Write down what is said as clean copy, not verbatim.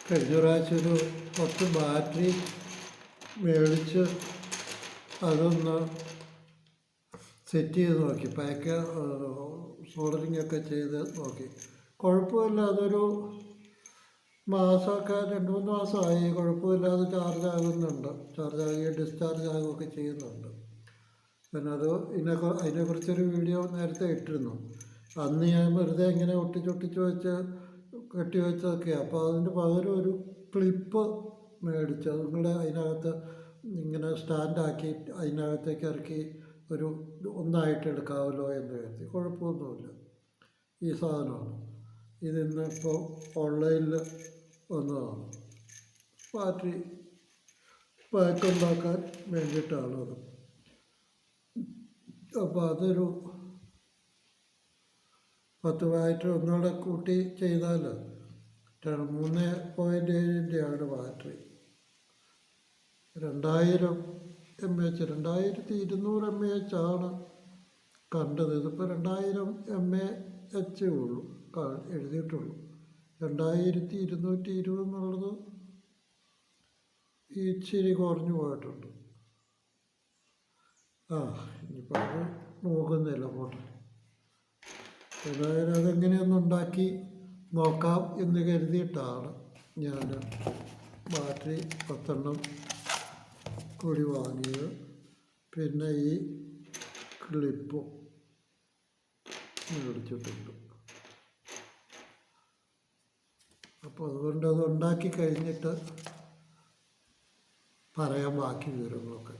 കഴിഞ്ഞ പ്രാവശ്യം ഒരു 10 ബാറ്ററി മേടിച്ച് അതൊന്ന് സെറ്റ് ചെയ്ത് നോക്കി, സോൾഡറിങ് ഒക്കെ ചെയ്ത് നോക്കി. കുഴപ്പമില്ല, അതൊരു മാസമൊക്കെ 2-3 മാസമായി കുഴപ്പമില്ലാതെ ചാർജ് ആകുന്നുണ്ട്, ചാർജ് ആകുകയും ഡിസ്ചാർജ് ആകുകയൊക്കെ ചെയ്യുന്നുണ്ട്. പിന്നെ അതിനെക്കുറിച്ചൊരു വീഡിയോ നേരത്തെ ഇട്ടിരുന്നു. അന്ന് ഞാൻ വെറുതെ ഇങ്ങനെ ഒട്ടിച്ചൊട്ടിച്ച് വെച്ച് കെട്ടിവെച്ചതൊക്കെയാണ്. അപ്പോൾ അതിൻ്റെ പകരം ഒരു ക്ലിപ്പ് മേടിച്ചു. അതുകൂടെ അതിനകത്ത് ഇങ്ങനെ സ്റ്റാൻഡാക്കി അതിനകത്തേക്ക് ഇറക്കി ഒന്നായിട്ട് എടുക്കാമല്ലോ എന്ന് കരുതി. കുഴപ്പമൊന്നുമില്ല, ഈ സാധനമാണ്. ഇതിന്നിപ്പോൾ ഓൺലൈനിൽ വന്നതാണ്. ബാറ്ററി പാക്ക് ഉണ്ടാക്കാൻ വേണ്ടിയിട്ടാണത്. അപ്പോൾ അതൊരു 10 ബാറ്ററി ഒന്നുകൂടെ കൂട്ടി ചെയ്താൽ 3.7-ൻ്റെയാണ് ബാറ്ററി. 2000 mAh, 2200 mAh ആണ് കണ്ടത്. ഇതിപ്പോൾ 2000 mAh ഉള്ളൂ എഴുതിയിട്ടുള്ളൂ. 2220 എന്നുള്ളത് ഇച്ചിരി കുറഞ്ഞു പോയിട്ടുണ്ട്. ഇനിയിപ്പോൾ അത് നോക്കുന്നില്ല, പോട്ടെ. ഏതായാലും അതെങ്ങനെയൊന്ന് ഉണ്ടാക്കി നോക്കാം എന്ന് കരുതിയിട്ടാണ് ഞാൻ ബാറ്ററി 10 കൂടി വാങ്ങിയത്. പിന്നെ ഈ ക്ലിപ്പും മേടിച്ചിട്ടുണ്ട്. അപ്പോൾ അതുകൊണ്ട് അത് ഉണ്ടാക്കി കഴിഞ്ഞിട്ട് പറയാം ബാക്കി വിവരങ്ങളൊക്കെ.